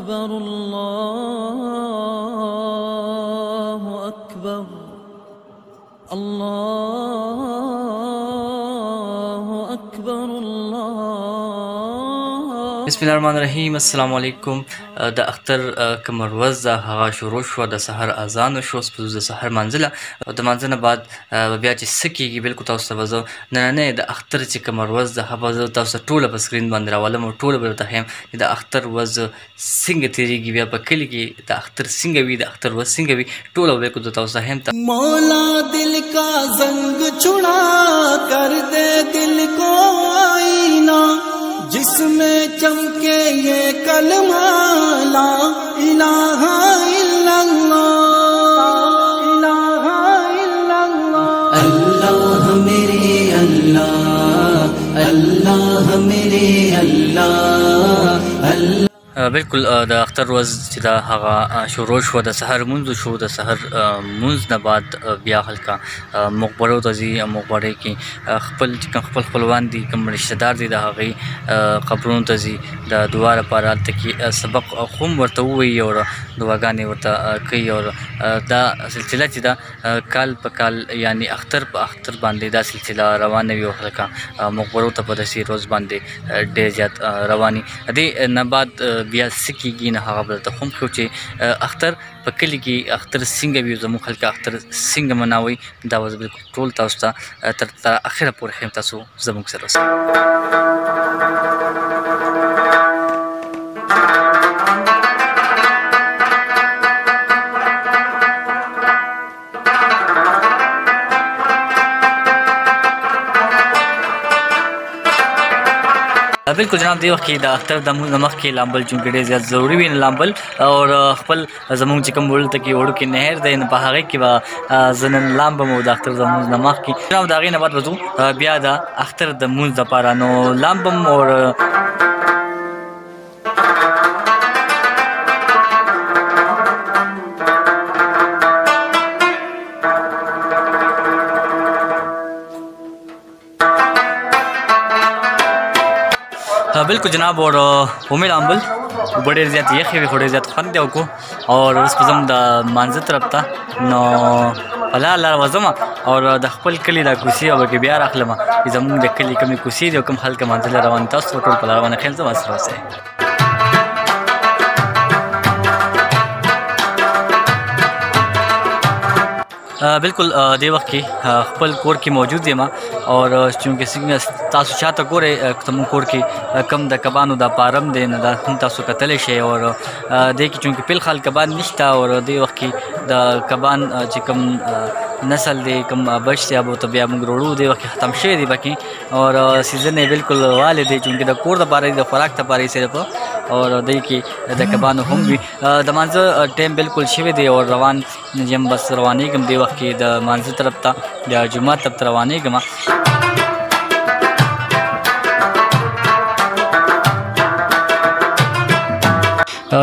أكبر الله أكبر الله أكبر الله. بسم الله الرحمن الرحیم. السلام علیکم. د اختر کمر ورځ هغه شروع شو، د سحر اذان شو، سپوږ د سحر منځله او د منځنه بعد بیا چې سکیږي بالکل تاسو ته وځو نه د اختر چې کمر ورځ د هغه تاسو ټوله په سکرین باندې راولم او ټوله به ته هم د اختر ورځ څنګه تیریږي، بیا په کلی کې د اختر څنګه وي، د اختر ورځ څنګه وي، ټوله به کو تاسو هم مولا دل کا زنگ چھڑا کر دے دل کو آئینہ جس میں چمکے یہ کلمہ لا الہ الا اللہ الہ الا اللہ. اللہ میرے اللہ اللہ میرے اللہ اللہ. بالکل د اختر ورځ چې دا هغه شروع شو، د سحر مونځ شو، د سحر مونځ نه بعد بیا خلکه مقبرو ته ځي. مقبرې کې خپل خپلوان دي، کوم رشته دار دي، د هغې قبرونو ته ځي د دعا لپاره. هلته کې سبق خو هم ورته ووایي او دعاګانې ورته کوي. او دا سلسله چې ده کال په کال یعنی اختر په اختر باندې دا سلسله روانه وي او خلکه مقبرو ته په داسې روز باندې ډېر زیات رواني. دې نه بعد بیا سکیږي نه هغه بل ته هم خو چې اختر په کلي کې اختر څنګه وي، زموږ خلک اختر څنګه مناوي، دا وز بالکل ټول تاسو ته تر اخره پورې هم تاسو زموږ سره اوسئ. بالکل جناب، دی وخت کې د اختر د مونځ نه مخکې لامبل چونکې ډېر زیات ضروري وي لامبل، او خپل زموږ چې کوم وړلته کې وړوکې نهر دی نو په هغې کې به زه نن لامبم او د اختر د مونځ نه مخکې جناب د هغې نه بعد به ځو بیا د اختر د مونځ دپاره نو لامبم. او بالکل جناب، اور ومې لامبل اوبه ډېر زیات یخې وې خو ډېر زیات خوند یې وکړو. او اوس به ځم د مانځه طرف ته نو په لاره وځم او د خپل کلي دا کوڅې او کې بیا راخلم چې زموږ د کلي کومې کوڅې دي او کوم خلک مانځه له روان تاسو ټول په لاره باندې خیل زما سره اوسئ. بالکل دې وخت کې خپل کور کې موجود یم او چونکې څنګه تاسو چاته ګورئ زموږ کور کې کم د کبانو دا فارم دی نه دا هم تاسو کتلی شئ. او دې کې چونکې فی الحال کبان نشته او دې وخت کې د کبان چې کوم نسل دی کوم بچ دی ابو ته بیا موږ وروړو دې وخت ختم شوی دی پکې. او سیزن یې بالکل والې دی چونکې د کور دپاره د خوراک دپاره یې صرف اور دې کې د کبانو هم وي. د مانځه ټایم بالکل شوی دی او روان یم، بس روانېږم دې وخت کې د مانځه طرف ته د جومات طرف ته روانېږم.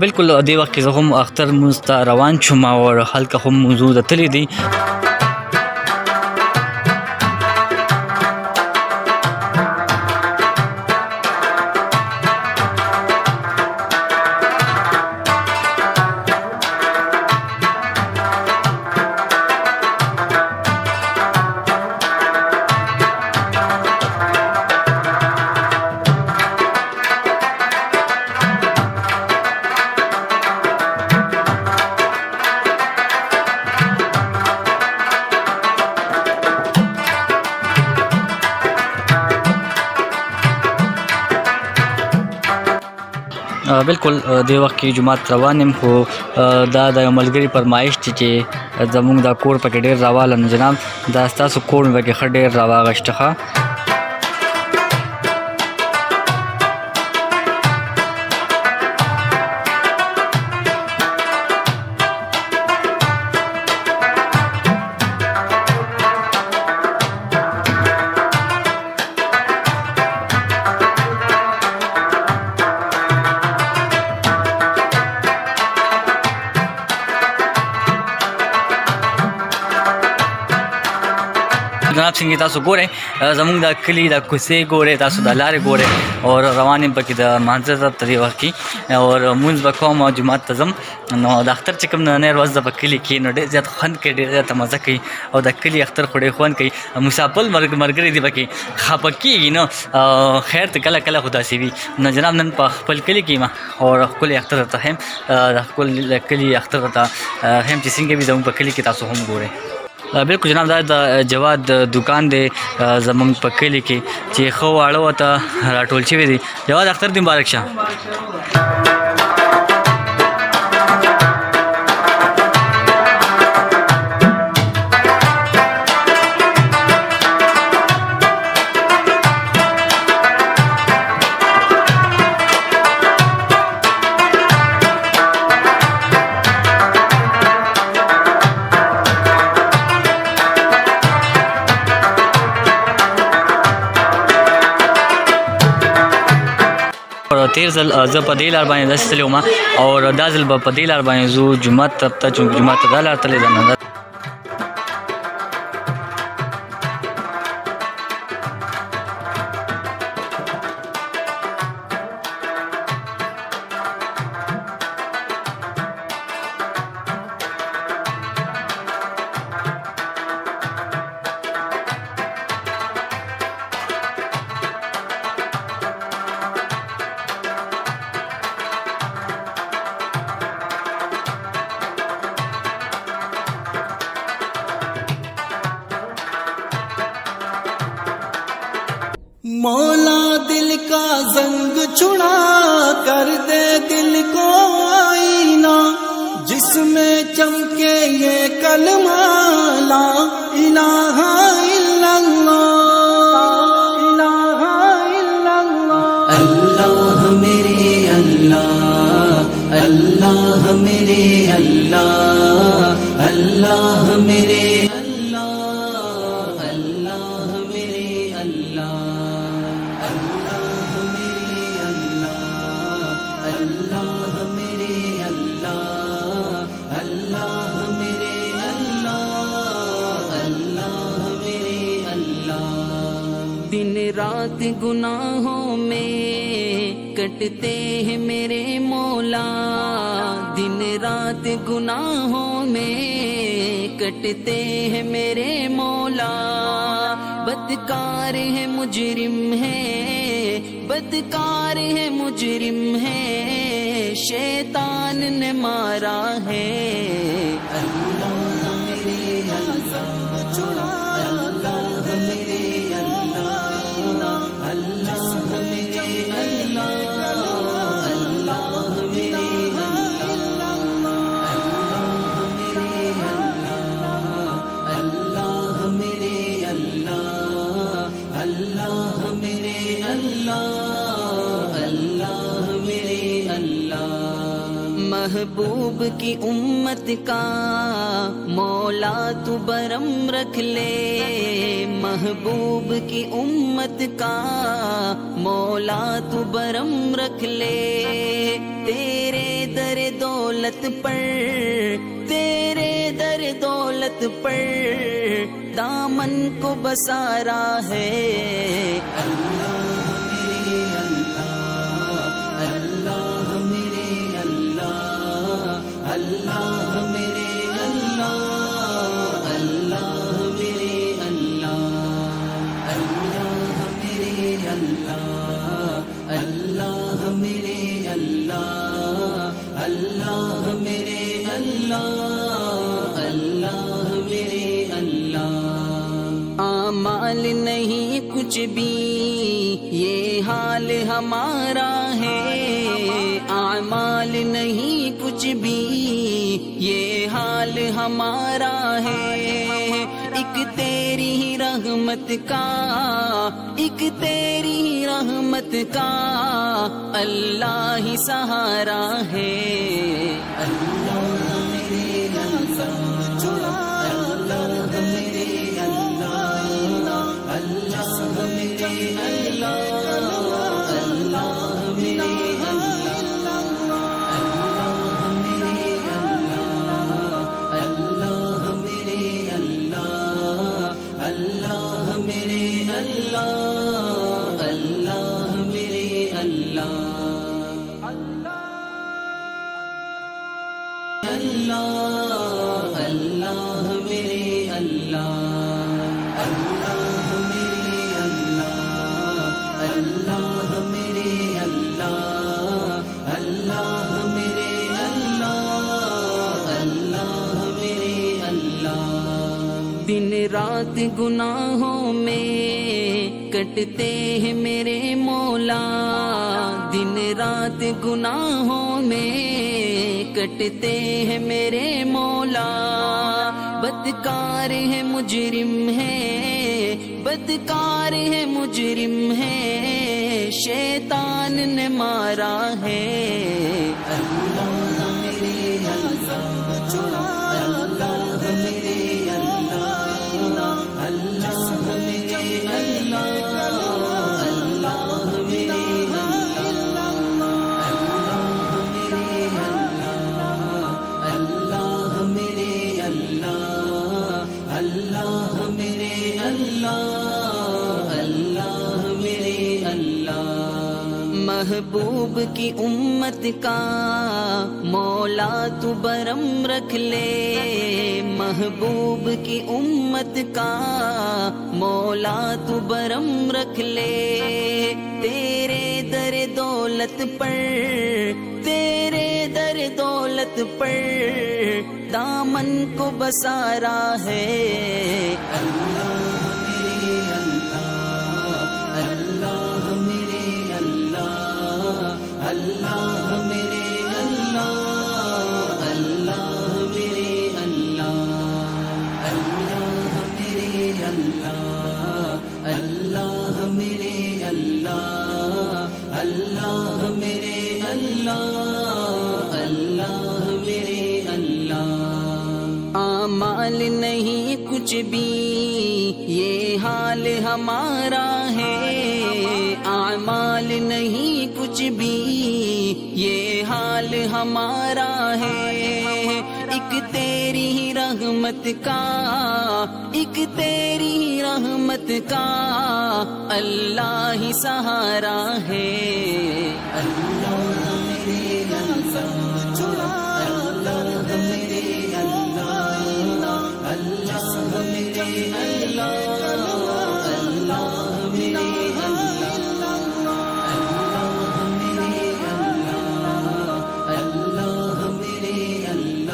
بالکل دې وخت کې زه هم اختر مونځ ته روان شوم او خلک هم موضوع ته تللي دي. بالکل دې وخت کې جومات روان یم خو دا د ملګري فرمایش دی چې زموږ دا کور پکې ډېر راواله نو جناب دا ستاسو کور مې پکې ښه ډېر راواغشته ښه. جناب څنګه تاسو ګورئ زمونږ د کلي د کوڅې ګورئ تاسو د لارې ګورئ او روان یم پکې د مانځه ته په دې وخت کې او لمونځ به کوم او جومات ته ځم نو د اختر چې کوم نننۍ ورځ ده په کلي کې نو ډېر زیات خوند کوي ډېر زیاته مزه کوي او د کلي اختر خو ډېر خوند کوي مسافل ملګري دي پکې خفه کېږي نو خیر ته کله کله خو داسې وي نو جناب نن په خپل کلي کې یم او ښکلي اختر ته هم د خپل کلي اختر ته هم چې څنګه وي زموږ په کلي کې تاسو هم ګورئ بالکل جناب دا د جواد دکان دی زموږ په کلي کې چې ښه واړه ورته راټول شوي دي جواد اختر دې مبارک شه تیر ځل زه په دې لار باندې داسې تللی وم او دا ځل به په دې لار باندې ځو جومات ته چونکې جومات ته دا لار تللی ده نو مولا دل کا زنگ چھڑا کر دے دل کو آئینہ جس میں چمکے یہ کلمہ لا الہ الا اللہ الہ الا اللہ اللہ میرے اللہ اللہ میرے اللہ اللہ میرے دن رات گناہوں میں کٹتے ہیں میرے مولا دن رات گناہوں میں کٹتے ہیں میرے مولا بدکار ہے مجرم ہے بدکار ہے مجرم ہے شیطان نے مارا ہے اللہ میرے اللہ چھڑا اللہ میرے محبوب کی امت کا مولا تو برم رکھ لے محبوب کی امت کا مولا تو برم رکھ لے تیرے در دولت پر تیرے در دولت پر دامن کو بسارا ہے اللہ میرے اللہ اللہ میرے اللہ اللہ میرے اللہ اللہ میرے اللہ اللہ میرے اللہ اللہ میرے اللہ اعمال نہیں کچھ بھی یہ حال ہمارا ہے اعمال نہیں کچھ بھی یہ حال ہمارا ہے ایک تیری ہی رحمت کا ایک تیری ہی رحمت کا اللہ ہی سہارا ہے اللہ میرے اللہ چھڑا اللہ میرے اللہ اللہ میرے اللہ اللہ میرے اللہ اللہ اللہ میرے اللہ اللہ میرے اللہ اللہ میرے اللہ اللہ میرے اللہ اللہ میرے اللہ دن رات گناہوں میں کٹتے ہیں میرے مولا دن رات گناہوں میں کٹتے ہیں میرے مولا بدکار ہے مجرم ہے بدکار ہے مجرم ہے شیطان نے مارا ہے اللہ میرے اللہ اللہ میرے اللہ اللہ میرے اللہ اللہ میرے اللہ میرے اللہ اللہ میرے اللہ اللہ میرے اللہ محبوب کی امت کا مولا تو برم رکھ لے محبوب کی امت کا مولا تو برم رکھ لے تیرے در دولت پر تیرے در دولت پر دامن کو بسارا ہے اللہ میرے اللہ اللہ میرے اللہ اللہ میرے اللہ اللہ میرے اللہ اللہ میرے اللہ اللہ میرے اللہ اللہ میرے اللہ اللہ میرے اللہ اعمال نہیں کچھ بھی یہ حال ہمارا ہے اعمال نہیں کچھ بھی یہ حال ہمارا ہے ایک تیری ہی رحمت کا ایک تیری ہی رحمت کا اللہ ہی سہارا ہے اللہ میرے اللہ میرے اللہ اللہ میرے اللہ اللہ میرے اللہ میرے اللہ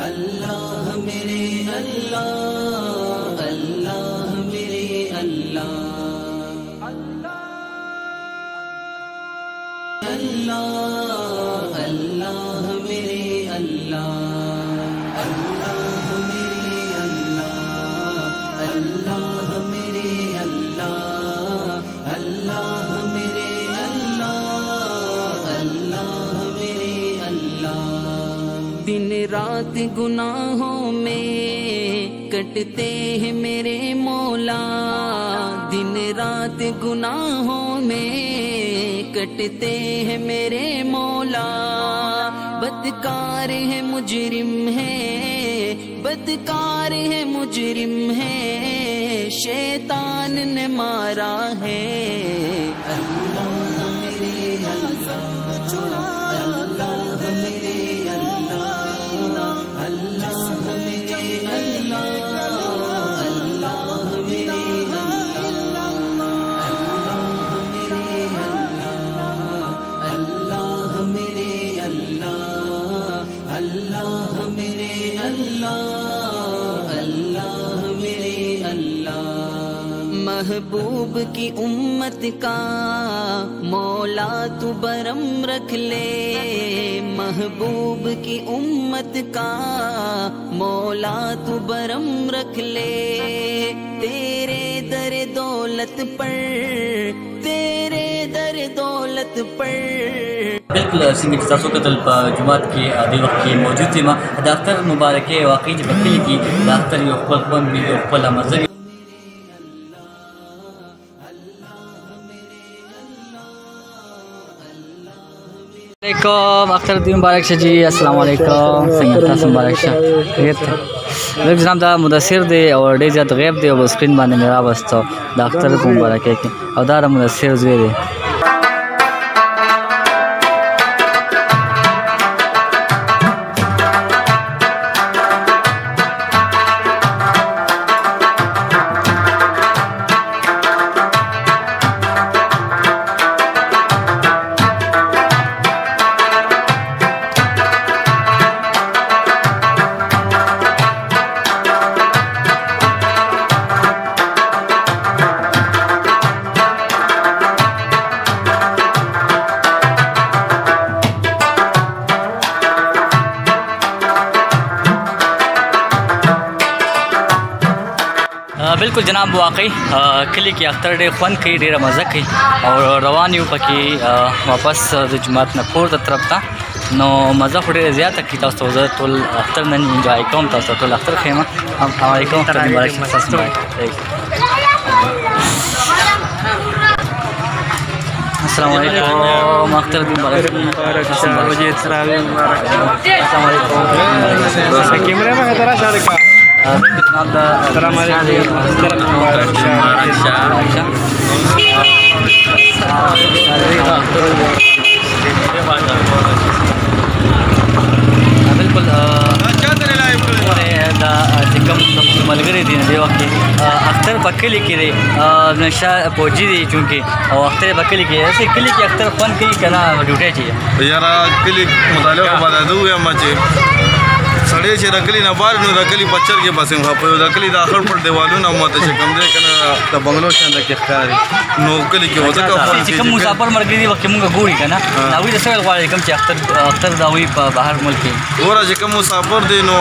اللہ میرے اللہ اللہ میرے اللہ اللہ اللہ میرے اللہ اللہ میرے اللہ اللہ میرے اللہ اللہ میرے اللہ اللہ میرے اللہ دن رات گناہوں میں کٹتے ہیں میرے مولا دن رات گناہوں میں کٹتے ہیں میرے مولا بدکار ہے مجرم ہے بدکار ہے مجرم ہے شیطان نے مارا ہے اللہ میرے اللہ اللہ میرے اللہ اللہ میرے اللہ اللہ میرے اللہ میرے اللہ اللہ میرے اللہ اللہ میرے اللہ محبوب کی امت کا مولا تو برم رکھ لے محبوب کی امت کا مولا تو برم رکھ لے تیرے در دولت پر تیرے در دولت پر بالکل څنګه چې تاسو کتل په جماعت کې د وخت کې موجود یم د اختر مبارکي واقعي چې په کلي کې د اختر یو خپل خوند وي یو خپل مزه وي علیکم اختر دی مبارک شه جی السلام علیکم څنګه تاسو مبارک شه خیریت لږ جناب دا مدثر دی او ډېر زیات غیب دی او سکرین باندې مې راوستو د اختر په مبارکۍ کې او دا د مدثر زوی دی بالکل جناب واقعي کلی کې اختر ډېر خوند کوي ډېره مزه کوي او روان یو پکې واپس د جومات نه کور ته طرف ته نو مزه خو ډېره زیاته کړي تاسو ته زه ټول اختر نن انجوای کوم تاسو ټول اختر ښیم السلام علیکم السلام علیکم اختر دې مبارک روزه تراویح مبارک السلام علیکم کیمرې ما خطر راځي السلام علیکم مبارک بالکل دا چې کوم ملګری دي دې وخت اختر په کلي کې دی نشه فوجي دی چونکې او اختر په کلي کې ایسے کلي کې اختر خوند کوي که نه ډیوټۍ چې یاره کلي مطالعه خو به دا ووایم چې سړی چې د کلي نه بار نو د کلي په چرګې بس یم خفه د کلي د اخر پر دیوالونه ماته چې کوم دی که نه د بنګلو شانته کې ښکاري نو کلي کې ځکه چې کوم مسافر ملګري دي وخت کې مونږ ګوري که نه هغوی د څه ویل غواړي کوم چې اختر د هغوی په بهر ملک کې ګوره چې کوم مسافر دی نو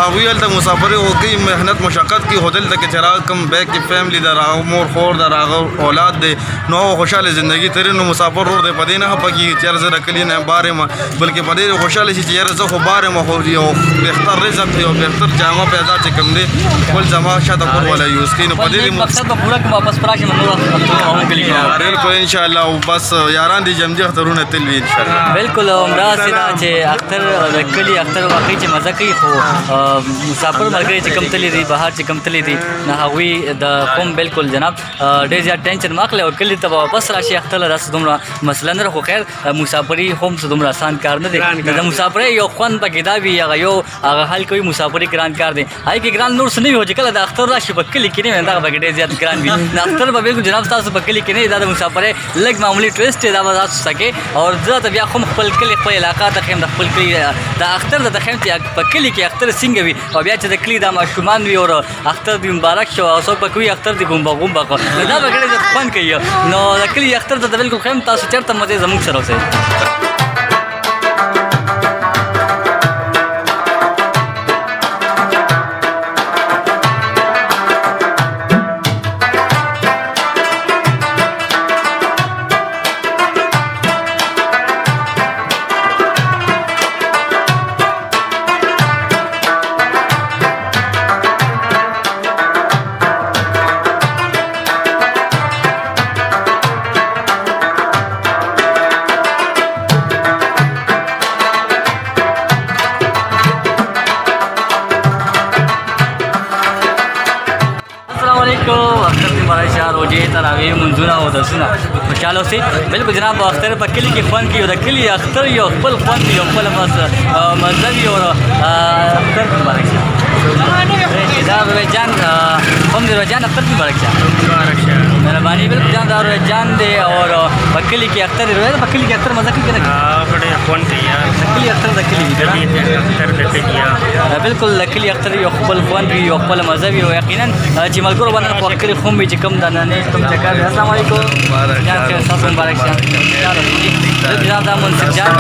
هغوی هلته مسافري وکړي محنت مشقت کوي هوټل ته کې چې راغه کوم بیک کې فیملی د راغه مور خور د راغه اولاد دی نو هغه خوشحاله زندګي تېري نو مسافر ورور دی په دې نه خفه کېږي چې یاره زه د کلي نه بار یم بلکې په دې خوشحاله شي چې یاره زه خو بار یم خو یو بهتر رزق دی او بهتر جامه پیدا چې کوم دی خپل جامه شاته کور والا یوز کوي نو په دې مقصد به پوره کړم واپس راشم نور بالکل انشاءالله او بس یاران دي جمجي اخترونه تل وي انشاءالله بالکل همداسې ده چې اختر د کلي اختر واقعي چې مزه کوي خو مسافر ملګري چې کوم تللی دي بهر چې کوم تللی دي نه هغوی د قوم بالکل جناب ډېر زیات ټینشن مه اخلئ او کلي ته به واپس راشي اختر له داسې دومره مسله نه ده خو خیر مسافري هم څه دومره اسان کار نه دی د مسافرۍ یو خوند پکې دا وي هغه یو هغه حل کوي مسافري ګران کار دی هغې کې ګران نور څه نه وي خو چې کله د اختر راشي په کلي کې نه وي دغه پکې ډېر زیات ګران وي د اختر به بالکل جناب ستاسو په کلي کې نه وي دا د مسافرۍ لږ معمولي ټویسټ دی دا به تاسو سکې او زه ته بیا خو خپل کلي خپل علاقه ته ښیم د خپل کلي د اختر ته ښیم چې په کلي کې اختر څنګه وي او بیا چې د کلي دا ماشومان وي او اختر دې مبارک شو او څوک به کوي اختر دې ګومبه ګومبه کړو نو دا به ډېر زیات خوند کوي نو د کلي اختر ته بالکل ښیم تاسو چېرته مزې زموږ سره اوسئ تراویح منځونه او درسونه خوشحاله اوسئ بالکل جناب اختر په کلي کې خوند کوي او د کلي اختر یو خپل خوند وي یو خپله مزه وي او اختر مبارک شه دا روی جان هم دی روی جان اختر مبارک شه مهرباني بالکل جان دا روی جان دی او په کلي کې اختر دی روی په کلي کې اختر مزه کوي که نه ډېر خوند کوي د کلي اختر د کلي وي بالکل د کلي اختر یو خپل خوند وي یو خپله مزه وي او یقینا چې ملګرو باندې خو کلي خوند وي چې کوم د نننۍ کوم چکر دی السلام علیکم جان ستاسو مبارک شه جناب دا منصف جان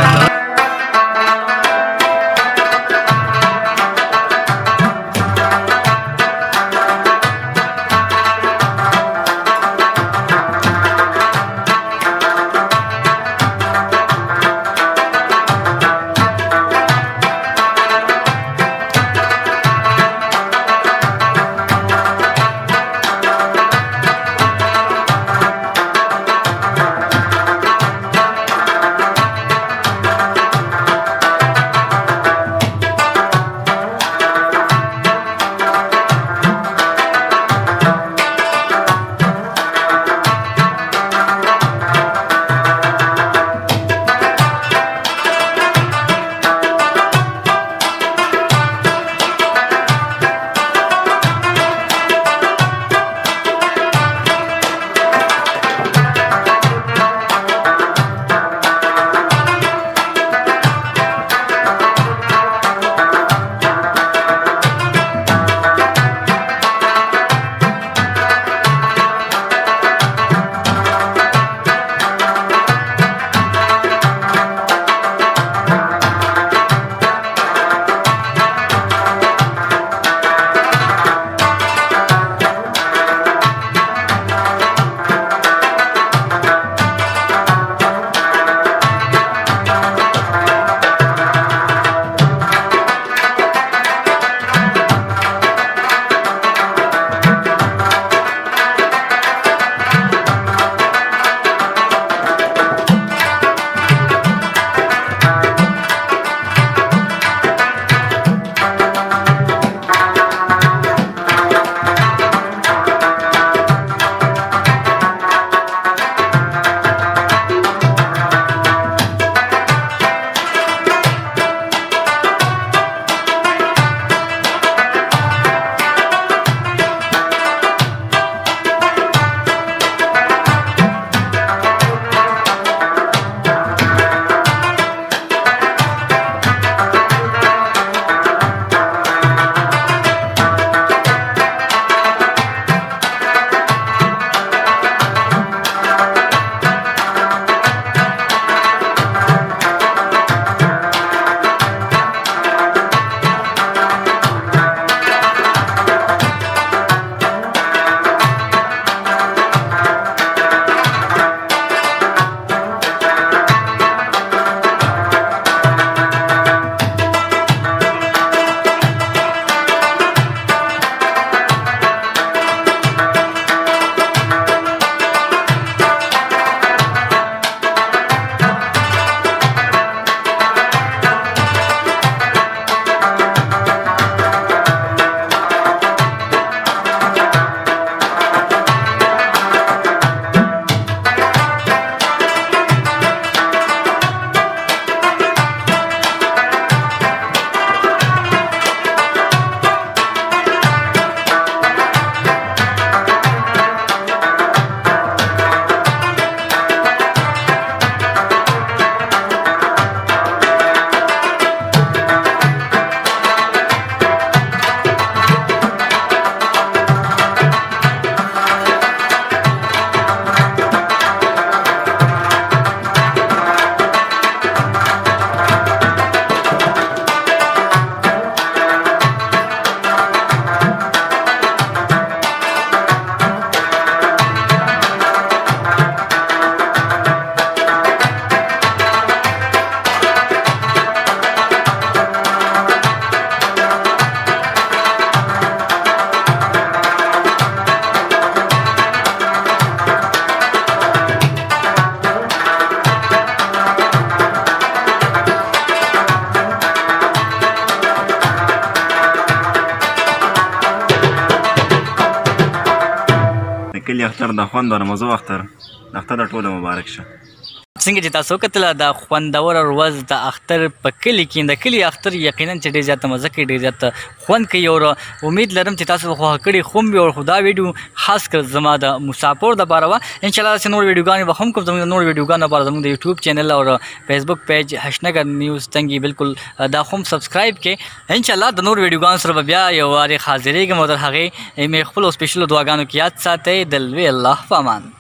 کلي اختر د خوند او مزو اختر د اختر د ټولو مبارک شه. څنګه چې تاسو کتله د خوندوره ورځ د اختر په کلي کې د کلي اختر یقینا چې ډېر زیاته مزه کوي ډېر زیات خوند کوي او امید لرم چې تاسو خوښه کړي خو هم او دا ویډیو خاص کر زما د مسافر دپاره وه انشاءالله داسې نور ویډیوګانې به هم کوم زموږ د نور ویډیوګانو لپاره زموږ د یوټیوب چینل او فیسبوک پیج هشنګر نیوز تنګي بالکل دا هم سبسکرایب کړئ انشاءالله د نور ویډیوګانو سره به بیا یو وارې حاضرېږم او تر هغې مې خپلو سپیشلو دعاګانو کې یاد ساتئ د لوی الله په امان.